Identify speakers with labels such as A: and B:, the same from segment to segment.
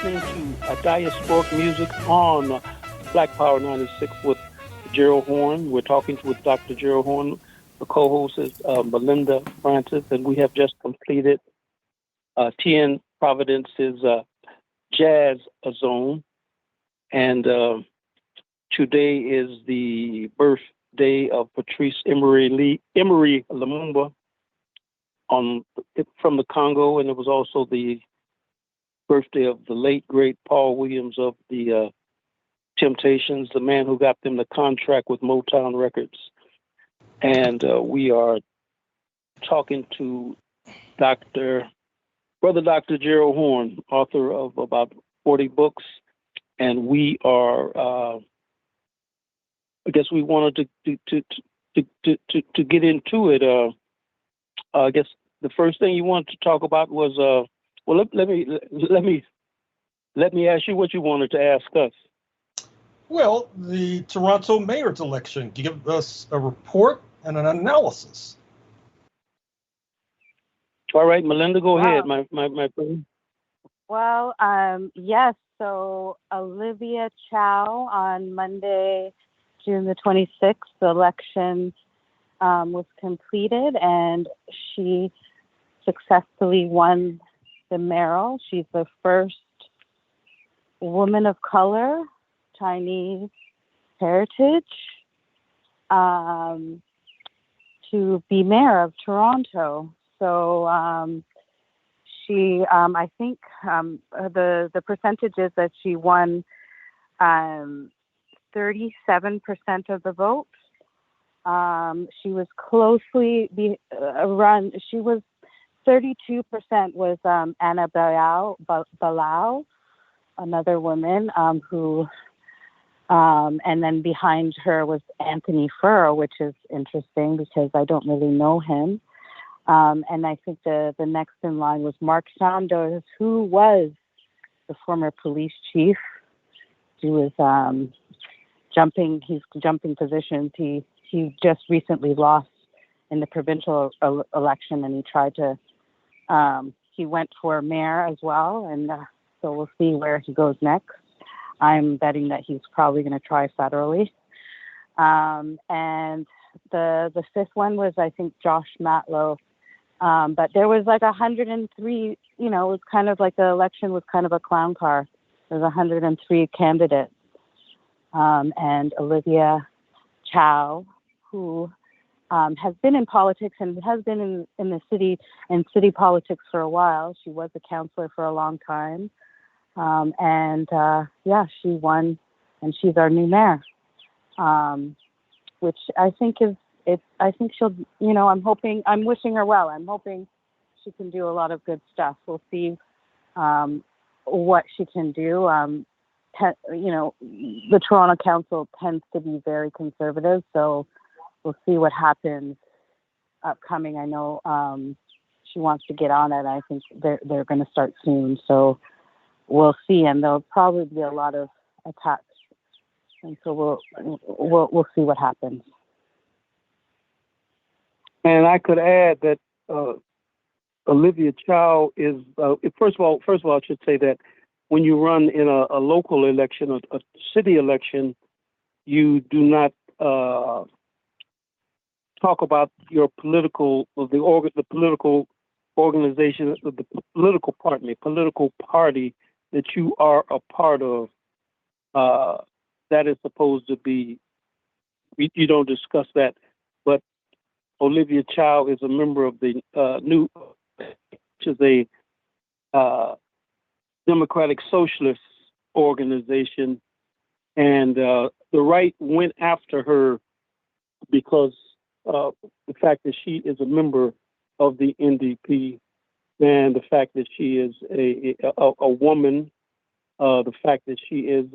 A: listening to Diasporic Music on Black Power 96 with Gerald Horne. We're talking with Dr. Gerald Horne. The co-host is Melinda Francis, and we have just completed TN Providence's Jazz Zone. And today is the birthday of Patrice Emery Lumumba from the Congo, and it was also the birthday of the late, great Paul Williams of the Temptations, the man who got them the contract with Motown Records. And we are talking to Brother Dr. Gerald Horne, author of about 40 books. And we are, I guess we wanted to get into it. I guess the first thing you wanted to talk about was, well, let me ask you what you wanted to ask us.
B: Well, the Toronto mayor's election. Give us a report and an analysis.
A: All right, Melinda, go ahead, my friend.
C: Well, yes. So Olivia Chow on Monday, June the 26th, the election was completed, and she successfully won the mayoral. She's the first woman of color, Chinese heritage, to be mayor of Toronto. So she, I think the percentage is that she won 37% of the vote. She was closely run. She was 32% was Anna Balau, another woman who, and then behind her was Anthony Furrow, which is interesting because I don't really know him. And I think the next in line was Mark Saunders, who was the former police chief. He was jumping positions. He just recently lost in the provincial election, and he tried to, he went for mayor as well. And so we'll see where he goes next. I'm betting that he's probably going to try federally. And the fifth one was, I think, Josh Matlow. But there was like 103, it was kind of like the election was kind of a clown car. There's 103 candidates. And Olivia Chow, who has been in politics and has been in the city politics for a while. She was a councillor for a long time. She won, and she's our new mayor, which I think I think she'll, I'm wishing her well. I'm hoping she can do a lot of good stuff. We'll see what she can do. The Toronto Council tends to be very conservative, so we'll see what happens upcoming. I know she wants to get on it. I think they're going to start soon, so we'll see, and there'll probably be a lot of attacks, and so we'll see what happens.
A: And I could add that Olivia Chow is first of all, I should say that when you run in a local election, a city election, you do not talk about your political organization, the political party that you are a part of. That is supposed to be. You don't discuss that, but Olivia Chow is a member of the which is a Democratic Socialist organization, and the right went after her because the fact that she is a member of the NDP, and the fact that she is a woman, the fact that she is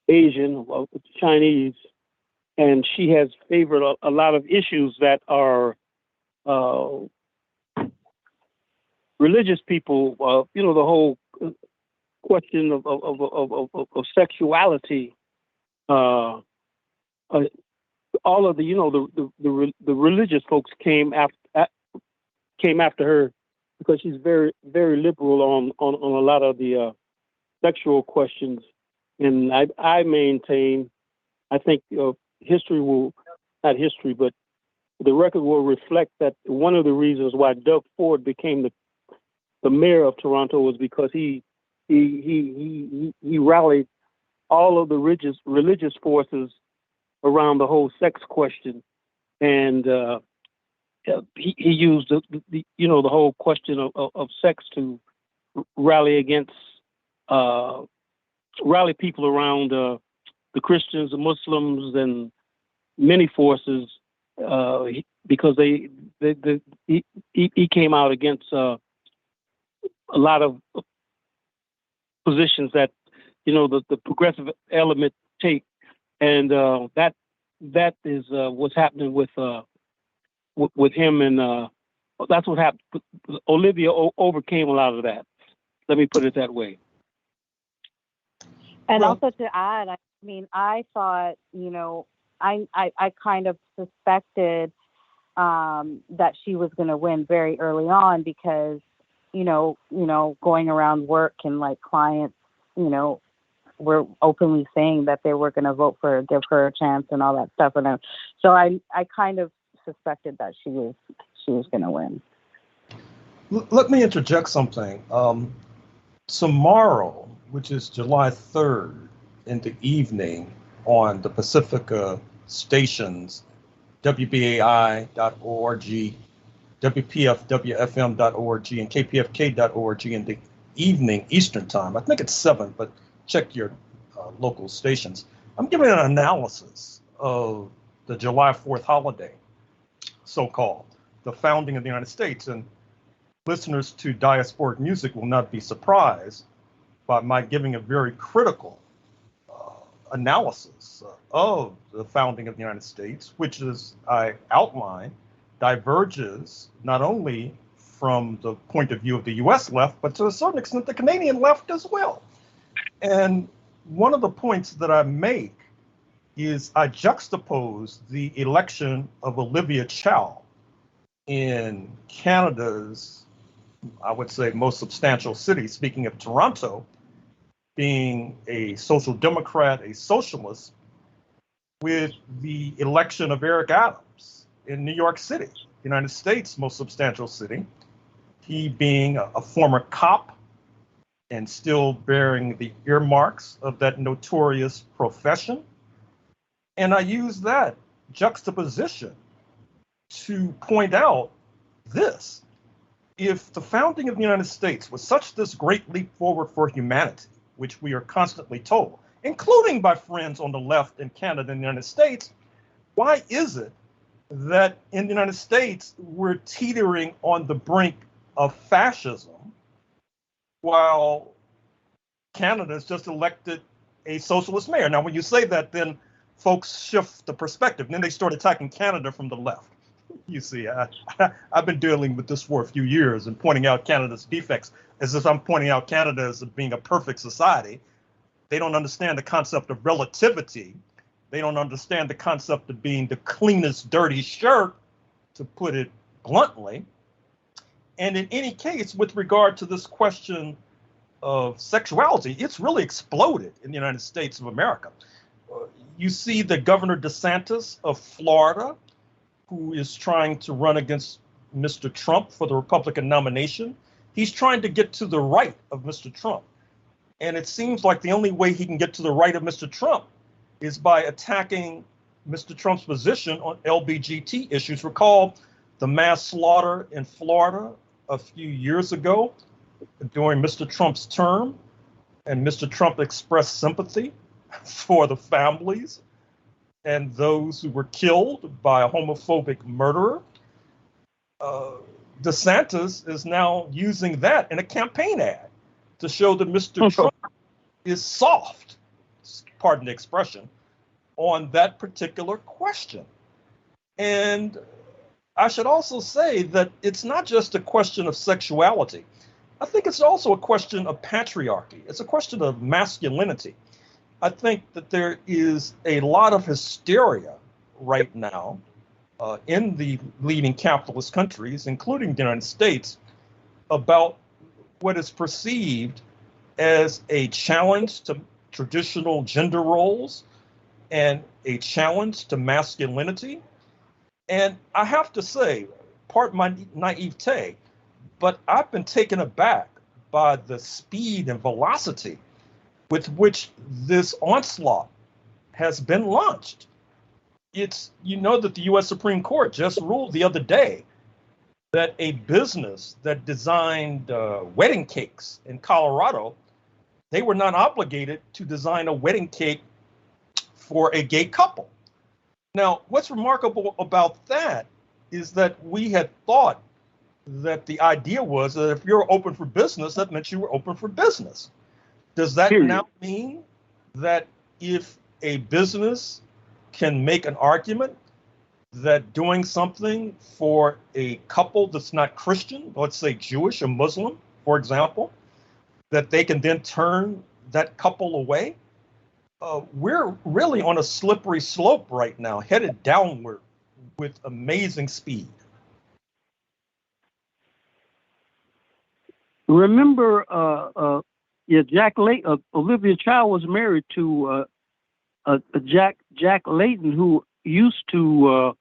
A: Asian, Chinese, and she has favored a lot of issues that are religious people. The whole question of sexuality. All of the religious folks came after her because she's very, very liberal on a lot of the sexual questions. And I maintain, I think history will, not history, but the record will reflect that one of the reasons why Doug Ford became the mayor of Toronto was because he rallied all of the religious forces around the whole sex question, and he used the whole question of sex to rally people around the Christians, the Muslims, and many forces because he came out against a lot of positions that the progressive element take, and that is what's happening with him, and that's what happened. Olivia overcame a lot of that. Let me put it that way.
C: And also to add, I mean, I thought, I kind of suspected that she was going to win very early on because, going around work and like clients, were openly saying that they were going to give her a chance and all that stuff. And so I kind of suspected that she was going to win.
B: Let me interject something. Tomorrow, which is July 3rd in the evening on the Pacifica stations, WBAI.org, WPFWFM.org, and KPFK.org in the evening Eastern time. I think it's 7, but check your local stations. I'm giving an analysis of the July 4th holiday, so-called, the founding of the United States. And listeners to Diasporic Music will not be surprised by my giving a very critical analysis of the founding of the United States, which, as I outlined, diverges not only from the point of view of the US left, but to a certain extent the Canadian left as well. And one of the points that I make is I juxtapose the election of Olivia Chow in Canada's, I would say, most substantial city, speaking of Toronto, being a social democrat, a socialist, with the election of Eric Adams in New York City, the United States' most substantial city, he being a former cop and still bearing the earmarks of that notorious profession. And I use that juxtaposition to point out this. If the founding of the United States was such this great leap forward for humanity, which we are constantly told, including by friends on the left in Canada and the United States, why is it that in the United States we're teetering on the brink of fascism while Canada has just elected a socialist mayor? Now, when you say that, then folks shift the perspective. And then they start attacking Canada from the left. You see, I've been dealing with this for a few years and pointing out Canada's defects as if I'm pointing out Canada as being a perfect society. They don't understand the concept of relativity. They don't understand the concept of being the cleanest dirty shirt, to put it bluntly. And in any case, with regard to this question of sexuality, it's really exploded in the United States of America. You see the Governor DeSantis of Florida, who is trying to run against Mr. Trump for the Republican nomination. He's trying to get to the right of Mr. Trump. And it seems like the only way he can get to the right of Mr. Trump is by attacking Mr. Trump's position on LBGT issues. Recall the mass slaughter in Florida a few years ago during Mr. Trump's term, and Mr. Trump expressed sympathy for the families and those who were killed by a homophobic murderer. DeSantis is now using that in a campaign ad to show that Mr. Trump is soft, pardon the expression, on that particular question. And I should also say that it's not just a question of sexuality. I think it's also a question of patriarchy. It's a question of masculinity. I think that there is a lot of hysteria right now in the leading capitalist countries, including the United States, about what is perceived as a challenge to traditional gender roles and a challenge to masculinity. And I have to say, pardon my naivete, but I've been taken aback by the speed and velocity with which this onslaught has been launched. It's, you know, that the US Supreme Court just ruled the other day that a business that designed wedding cakes in Colorado, they were not obligated to design a wedding cake for a gay couple. Now, what's remarkable about that is that we had thought that the idea was that if you're open for business, that meant you were open for business. Does that now mean that if a business can make an argument that doing something for a couple that's not Christian, let's say Jewish or Muslim, for example, that they can then turn that couple away? We're really on a slippery slope right now, headed downward with amazing speed.
A: Remember, Jack Layton, Olivia Chow was married to Jack Layton, who used to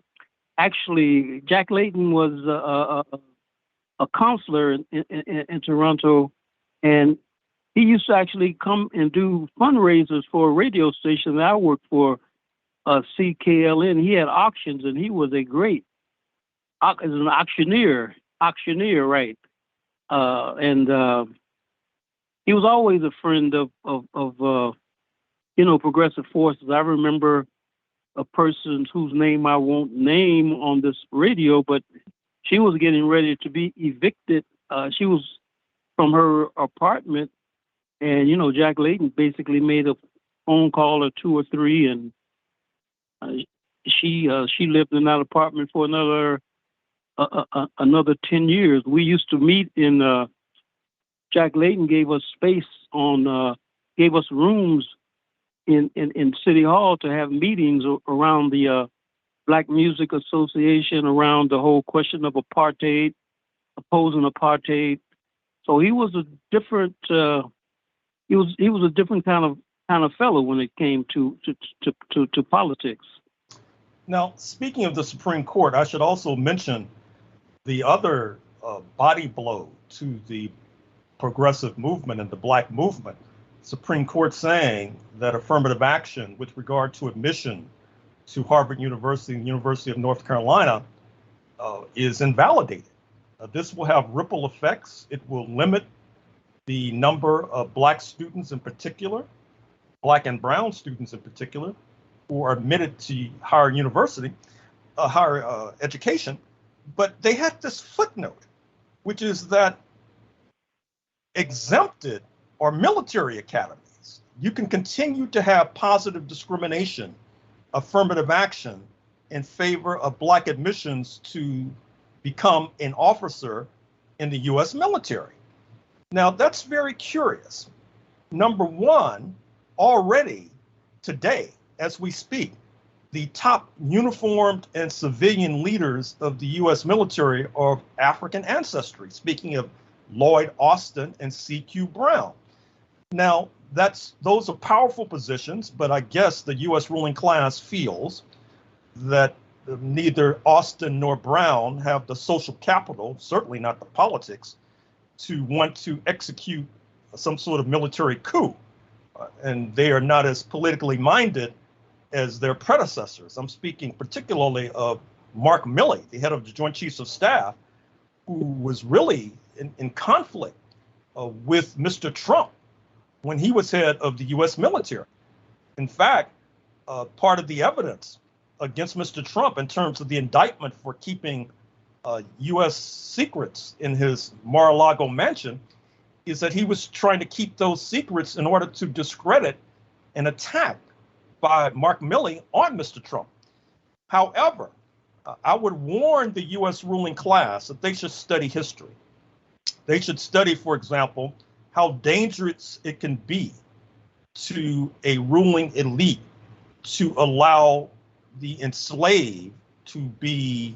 A: actually. Jack Layton was a counselor in Toronto, and he used to actually come and do fundraisers for a radio station that I worked for, CKLN. He had auctions, and he was a great as an auctioneer, right? And he was always a friend of progressive forces. I remember a person whose name I won't name on this radio, but she was getting ready to be evicted. She was from her apartment, and Jack Layton basically made a phone call or two or three, and she lived in that apartment for another 10 years. We used to meet in. Jack Layton gave us space gave us rooms in City Hall to have meetings around the Black Music Association, around the whole question of apartheid, opposing apartheid. So he was a different he was a different kind of fellow when it came to politics.
B: Now, speaking of the Supreme Court, I should also mention the other body blow to the progressive movement and the Black movement. Supreme Court saying that affirmative action with regard to admission to Harvard University and University of North Carolina is invalidated. This will have ripple effects. It will limit the number of Black students in particular, Black and brown students in particular, who are admitted to higher university, higher education. But they had this footnote, which is that exempted or military academies, you can continue to have positive discrimination, affirmative action in favor of Black admissions to become an officer in the U.S. military. Now, that's very curious. Number one, already today, as we speak, the top uniformed and civilian leaders of the U.S. military are of African ancestry, speaking of Lloyd Austin and C.Q. Brown. Now, those are powerful positions, but I guess the U.S. ruling class feels that neither Austin nor Brown have the social capital, certainly not the politics, to want to execute some sort of military coup. And they are not as politically minded as their predecessors. I'm speaking particularly of Mark Milley, the head of the Joint Chiefs of Staff, who was really in conflict with Mr. Trump when he was head of the U.S. military. In fact, part of the evidence against Mr. Trump in terms of the indictment for keeping U.S. secrets in his Mar-a-Lago mansion is that he was trying to keep those secrets in order to discredit an attack by Mark Milley on Mr. Trump. However, I would warn the U.S. ruling class that they should study history. They should study, for example, how dangerous it can be to a ruling elite to allow the enslaved to be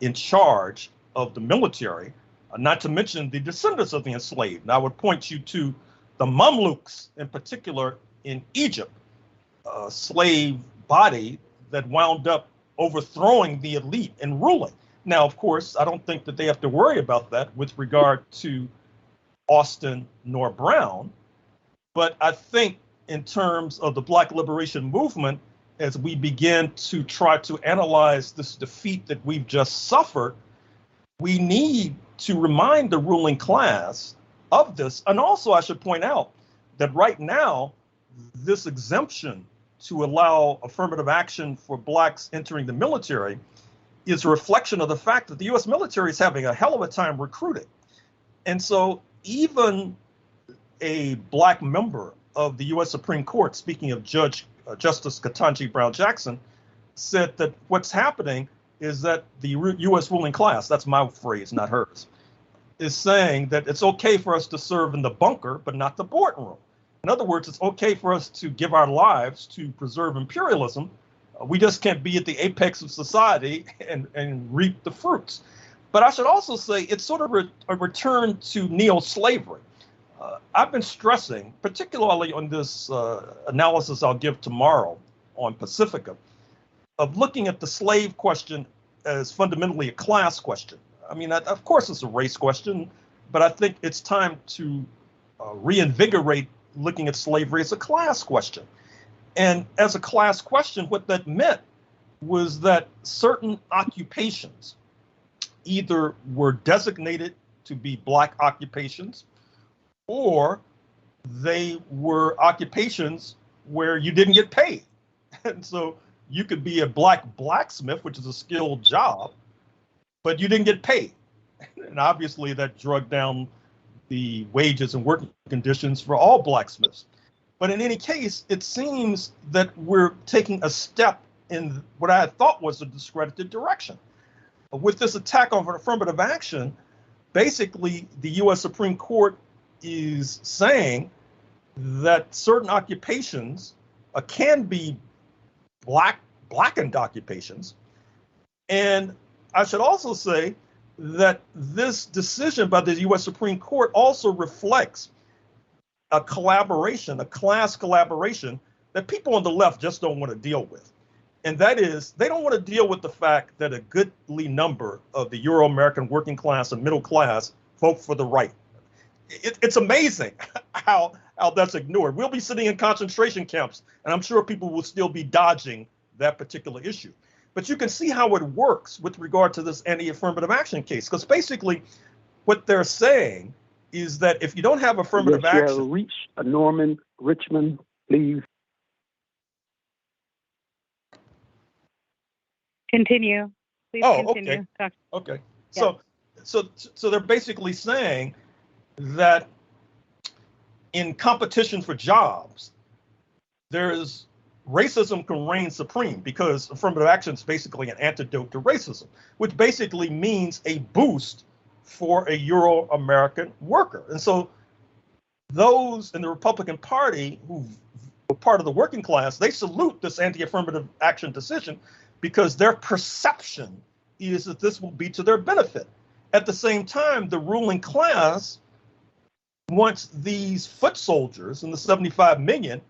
B: in charge of the military, not to mention the descendants of the enslaved. And I would point you to the Mamluks in particular in Egypt, a slave body that wound up overthrowing the elite and ruling. Now, of course, I don't think that they have to worry about that with regard to Austin nor Brown. But I think in terms of the Black liberation movement, as we begin to try to analyze this defeat that we've just suffered, we need to remind the ruling class of this. And also, I should point out that right now, this exemption to allow affirmative action for Blacks entering the military is a reflection of the fact that the U.S. military is having a hell of a time recruiting. And so even a Black member of the U.S. Supreme Court, speaking of Justice Ketanji Brown Jackson, said that what's happening is that the U.S. ruling class, that's my phrase, not hers, is saying that it's okay for us to serve in the bunker, but not the boardroom. In other words, it's okay for us to give our lives to preserve imperialism. We just can't be at the apex of society and reap the fruits. But I should also say it's sort of a return to neo-slavery. I've been stressing, particularly on this analysis I'll give tomorrow on Pacifica, of looking at the slave question as fundamentally a class question. I mean, of course, it's a race question, but I think it's time to reinvigorate looking at slavery as a class question. And as a class question, what that meant was that certain occupations either were designated to be Black occupations, or they were occupations where you didn't get paid. And so you could be a Black blacksmith, which is a skilled job, but you didn't get paid. And obviously that drug down the wages and working conditions for all blacksmiths. But in any case, it seems that we're taking a step in what I thought was a discredited direction. With this attack on affirmative action, basically the U.S. Supreme Court is saying that certain occupations can be blackened occupations. And I should also say that this decision by the U.S. Supreme Court also reflects a collaboration, a class collaboration that people on the left just don't want to deal with. And that is, they don't want to deal with the fact that a goodly number of the Euro-American working class and middle class vote for the right. It's amazing how that's ignored. We'll be sitting in concentration camps, and I'm sure people will still be dodging that particular issue. But you can see how it works with regard to this anti-affirmative action case, because basically what they're saying is that if you don't have affirmative action...
A: Reach Norman Richmond, please.
C: Continue. Please continue.
B: Okay.
C: Yeah.
B: So they're basically saying that in competition for jobs, racism can reign supreme, because affirmative action is basically an antidote to racism, which basically means a boost for a Euro-American worker. And so those in the Republican Party who were part of the working class, they salute this anti-affirmative action decision because their perception is that this will be to their benefit. At the same time, the ruling class wants these foot soldiers and the 75 million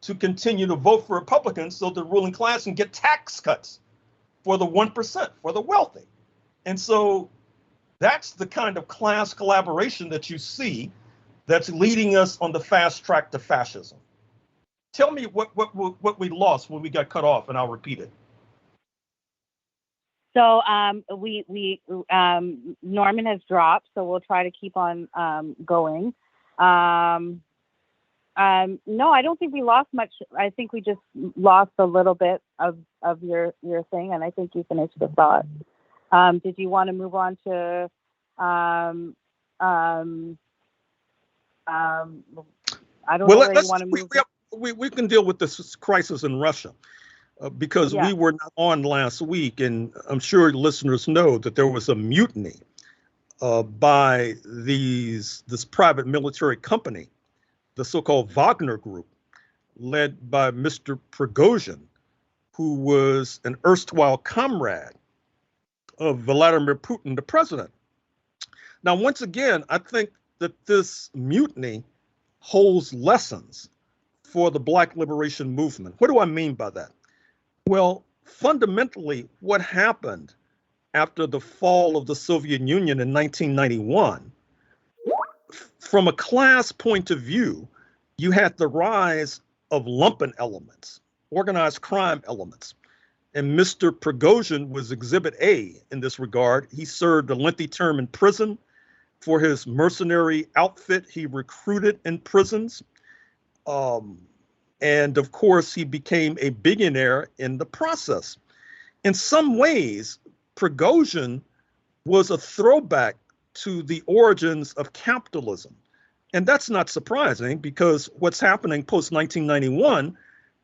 B: to continue to vote for Republicans so the ruling class can get tax cuts for the 1%, for the wealthy. And so that's the kind of class collaboration that you see that's leading us on the fast track to fascism. Tell me what we lost when we got cut off, and I'll repeat it.
C: So Norman has dropped, so we'll try to keep on going. No, I don't think we lost much. I think we just lost a little bit of your thing, and I think you finished the thought. Did you want to move on to I don't know where you want to move.
B: We can deal with this crisis in Russia. Because we were not on last week, and I'm sure listeners know that there was a mutiny by this private military company, the so-called Wagner Group, led by Mr. Prigozhin, who was an erstwhile comrade of Vladimir Putin, the president. Now, once again, I think that this mutiny holds lessons for the Black liberation movement. What do I mean by that? Well, fundamentally, what happened after the fall of the Soviet Union in 1991, from a class point of view, you had the rise of lumpen elements, organized crime elements. And Mr. Prigozhin was Exhibit A in this regard. He served a lengthy term in prison for his mercenary outfit he recruited in prisons. And of course, he became a billionaire in the process. In some ways, Prigozhin was a throwback to the origins of capitalism. And that's not surprising, because what's happening post 1991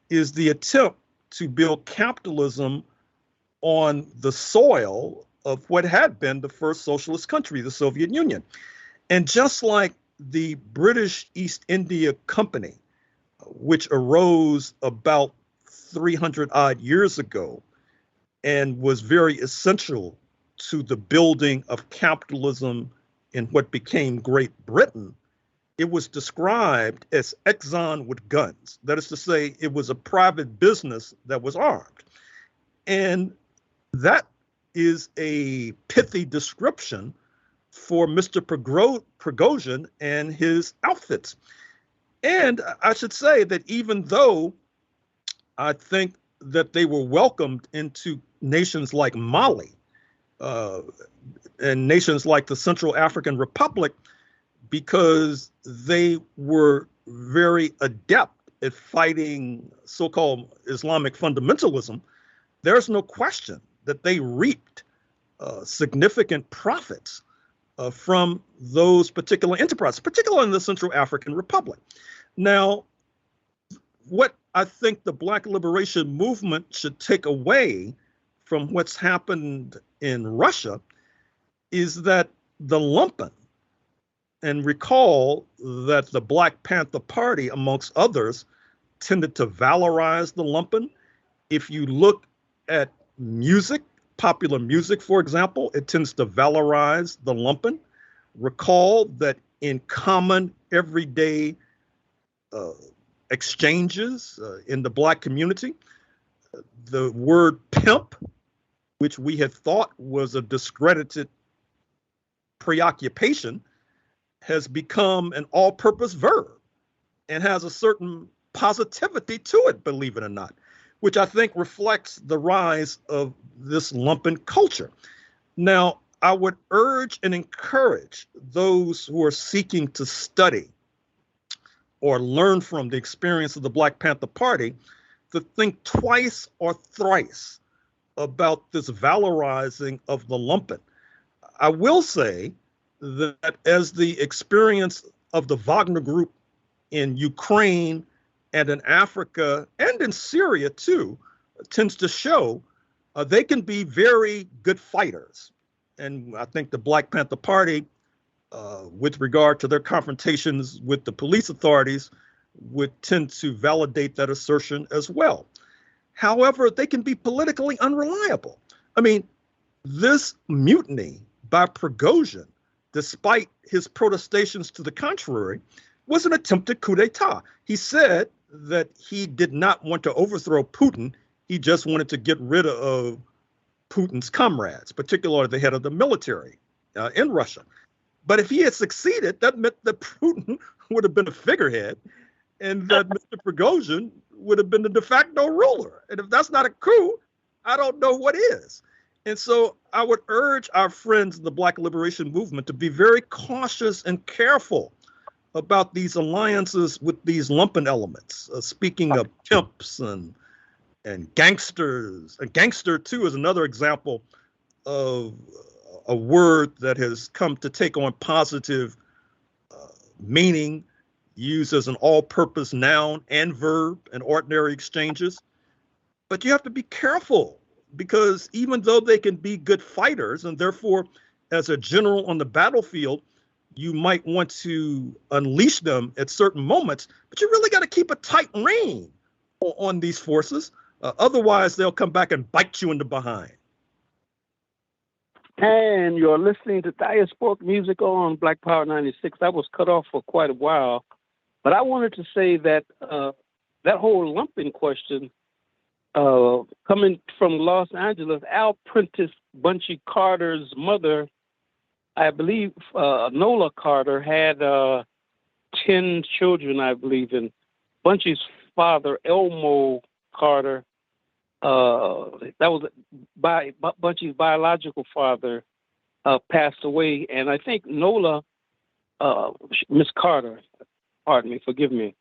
B: is the attempt to build capitalism on the soil of what had been the first socialist country, the Soviet Union. And just like the British East India Company, which arose about 300 odd years ago and was very essential to the building of capitalism in what became Great Britain, it was described as Exxon with guns. That is to say, it was a private business that was armed. And that is a pithy description for Mr. Prigozhin and his outfits. And I should say that even though I think that they were welcomed into nations like Mali and nations like the Central African Republic, because they were very adept at fighting so-called Islamic fundamentalism, there's no question that they reaped significant profits from those particular enterprises, particularly in the Central African Republic. Now, what I think the Black liberation movement should take away from what's happened in Russia is that the lumpen, and recall that the Black Panther Party, amongst others, tended to valorize the lumpen. If you look at music, popular music, for example, it tends to valorize the lumpen. Recall that in common everyday exchanges in the Black community, the word pimp, which we had thought was a discredited preoccupation, has become an all-purpose verb and has a certain positivity to it, believe it or not, which I think reflects the rise of this lumpen culture. Now, I would urge and encourage those who are seeking to study or learn from the experience of the Black Panther Party to think twice or thrice about this valorizing of the lumpen. I will say that as the experience of the Wagner Group in Ukraine and in Africa and in Syria too tends to show, they can be very good fighters. And I think the Black Panther Party, with regard to their confrontations with the police authorities, would tend to validate that assertion as well. However, they can be politically unreliable. I mean, this mutiny by Prigozhin, despite his protestations to the contrary, was an attempted coup d'etat. He said that he did not want to overthrow Putin. He just wanted to get rid of Putin's comrades, particularly the head of the military in Russia. But if he had succeeded, that meant that Putin would have been a figurehead and that Mr. Prigozhin would have been the de facto ruler. And if that's not a coup, I don't know what is. And so I would urge our friends in the Black liberation movement to be very cautious and careful about these alliances with these lumpen elements. Speaking of pimps and gangsters, a gangster too is another example of a word that has come to take on positive meaning, used as an all-purpose noun and verb in ordinary exchanges. But you have to be careful, because even though they can be good fighters, and therefore as a general on the battlefield, you might want to unleash them at certain moments, but you really got to keep a tight rein on these forces. Otherwise, they'll come back and bite you in the behind.
A: And you're listening to Diasporic Music on Black Power 96. I was cut off for quite a while, but I wanted to say that that whole lumping question, coming from Los Angeles, Al Prentice Bunchy Carter's mother, I believe Nola Carter, had 10 children, I believe, and Bunchy's father, Elmo Carter, that was Bunchy's biological father, passed away. And I think Nola, Miss Carter, pardon me, forgive me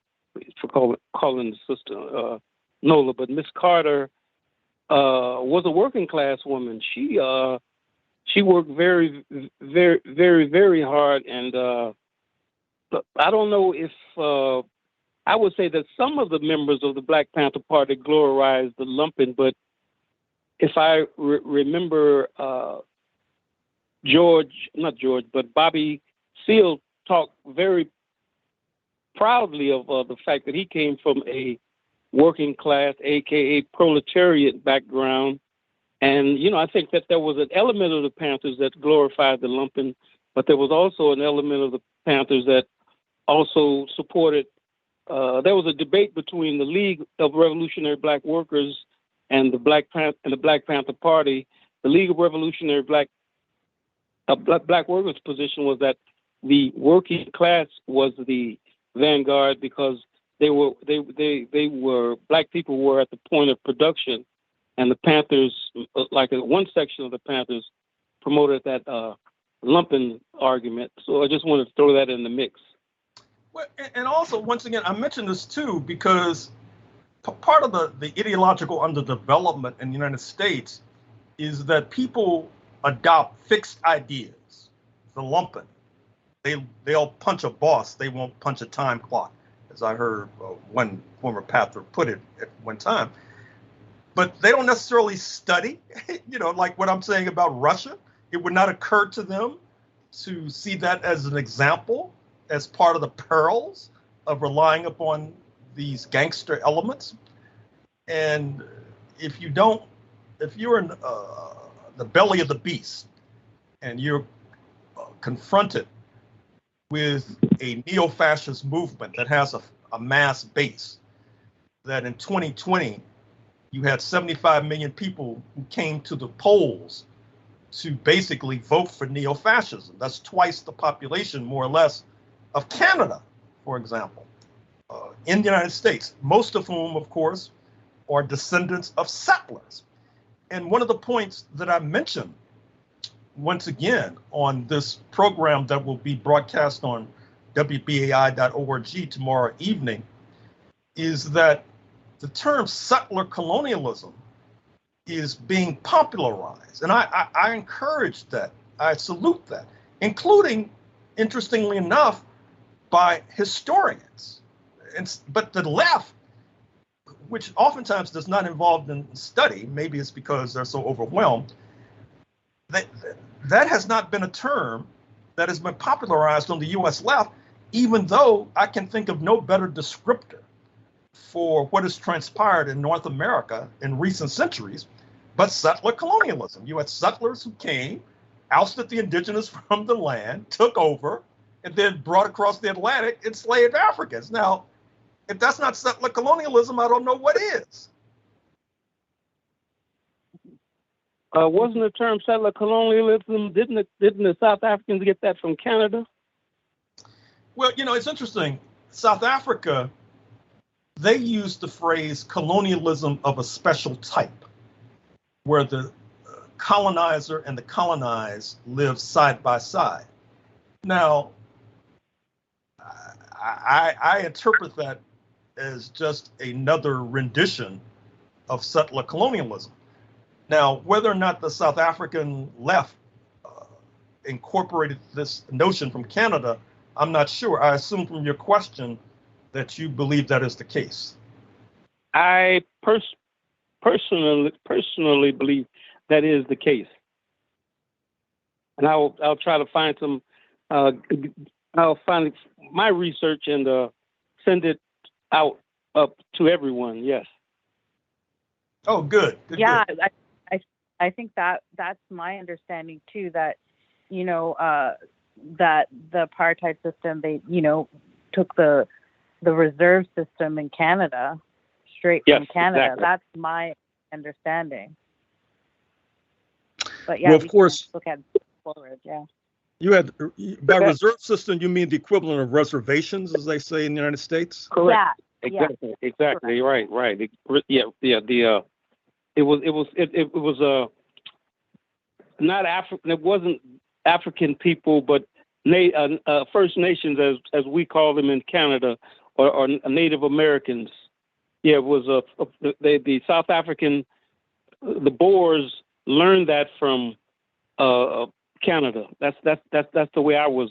A: for calling the sister Nola, but Miss Carter was a working class woman. She worked very, very, very, very hard, and I don't know if I would say that some of the members of the Black Panther Party glorified the lumpen, but if I remember, Bobby Seale talked very proudly of the fact that he came from a working class, aka proletariat background. And, I think that there was an element of the Panthers that glorified the lumpen, but there was also an element of the Panthers that also supported. There was a debate between the League of Revolutionary Black Workers and the Black Panther Party. The League of Revolutionary Black Workers' position was that the working class was the vanguard because they were black people were at the point of production, and the Panthers, like one section of the Panthers, promoted that lumpen argument. So I just wanted to throw that in the mix.
B: Well, and also, once again, I mentioned this too because part of the ideological underdevelopment in the United States is that people adopt fixed ideas. The lumpen, they'll punch a boss, they won't punch a time clock, as I heard one former Panther put it at one time. But they don't necessarily study, like what I'm saying about Russia. It would not occur to them to see that as an example, as part of the perils of relying upon these gangster elements. And if you're in the belly of the beast and you're confronted with a neo-fascist movement that has a mass base, that in 2020, you had 75 million people who came to the polls to basically vote for neo-fascism. That's twice the population, more or less, of Canada, for example, in the United States, most of whom, of course, are descendants of settlers. And one of the points that I mentioned, once again, on this program that will be broadcast on WBAI.org tomorrow evening, is that the term settler colonialism is being popularized. And I encourage that. I salute that, including, interestingly enough, by historians. But the left, which oftentimes does not involve in study, maybe it's because they're so overwhelmed, that has not been a term that has been popularized on the U.S. left, even though I can think of no better descriptor for what has transpired in North America in recent centuries, but settler colonialism. You had settlers who came, ousted the indigenous from the land, took over, and then brought across the Atlantic enslaved Africans. Now, if that's not settler colonialism, I don't know what is.
A: Wasn't the term settler colonialism? Didn't the South Africans get that from Canada?
B: Well, it's interesting. South Africa, they used the phrase colonialism of a special type, where the colonizer and the colonized live side by side. Now, I interpret that as just another rendition of settler colonialism. Now, whether or not the South African left incorporated this notion from Canada, I'm not sure. I assume from your question that you believe that is the case.
A: I personally believe that is the case, and I'll try to find some. I'll find my research and send it out up to everyone. Yes.
B: Oh, good.
C: Yeah,
B: good.
C: I think that's my understanding too. That that the apartheid system, they took the reserve system in Canada straight from Canada.
A: Exactly.
C: That's my understanding. But yeah,
D: well, of course,
C: look at forward. Yeah.
D: you had by reserve system, you mean the equivalent of reservations, as they say in the United States?
A: Correct.
C: Yeah.
A: Exactly.
C: Yeah.
A: Exactly. Right. Yeah. It was not African. It wasn't African people, but First Nations, as we call them in Canada, or Native Americans. Yeah, it was the South African. The Boers learned that from Canada. That's the way I was.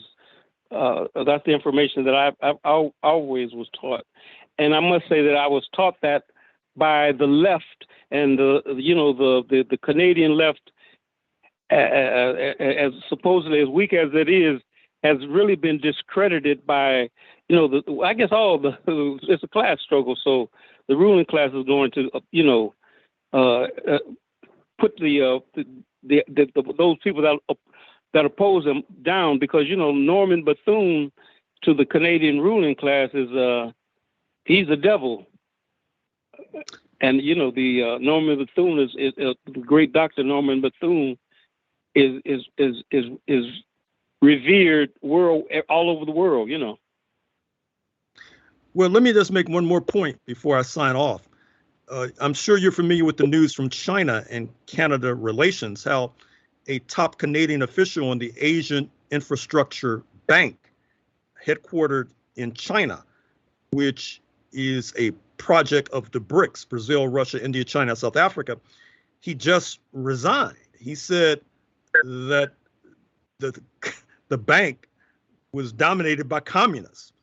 A: That's the information that I always was taught, and I must say that I was taught that by the left, and the Canadian left, as supposedly as weak as it is, has really been discredited by I guess it's a class struggle. So the ruling class is going to put those people that oppose them down, because Norman Bethune to the Canadian ruling class is he's a devil, and the Norman Bethune is the great Dr. Norman Bethune is revered all over the world.
D: Well, let me just make one more point before I sign off. I'm sure you're familiar with the news from China and Canada relations, how a top Canadian official in the Asian Infrastructure Bank, headquartered in China, which is a project of the BRICS, Brazil, Russia, India, China, South Africa, he just resigned. He said that the bank was dominated by communists,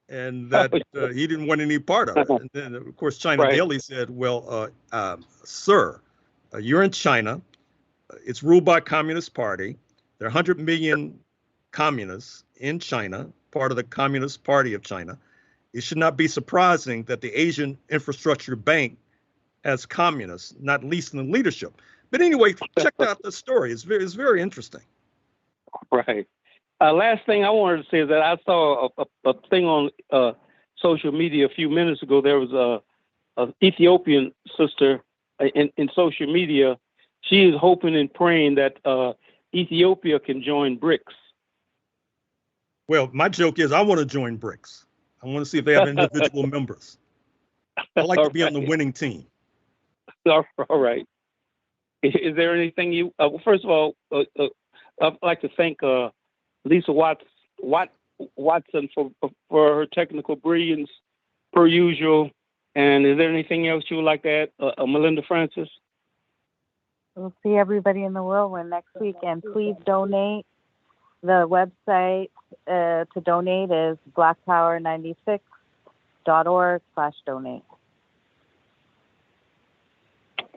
D: and that he didn't want any part of it. And then, of course, China Daily said, well, sir, you're in China. It's ruled by a Communist Party. There are 100 million communists in China, part of the Communist Party of China. It should not be surprising that the Asian Infrastructure Bank has communists, not least in the leadership. But anyway, check out the story. It's very interesting.
A: Right. Last thing I wanted to say is that I saw a thing on social media a few minutes ago. There was a Ethiopian sister in social media. She is hoping and praying that Ethiopia can join BRICS.
D: Well, my joke is I want to join BRICS. I want to see if they have individual members. I like to be on the winning team.
A: All right. Is there anything you? First of all, I'd like to thank Lisa Watson for her technical brilliance, per usual. And is there anything else you would like to add, Melinda Francis?
C: We'll see everybody in the whirlwind next week, and please donate. The website to donate is blackpower96.org/donate.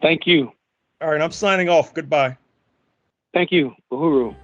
A: Thank you.
D: All right, I'm signing off. Goodbye.
A: Thank you. Uhuru.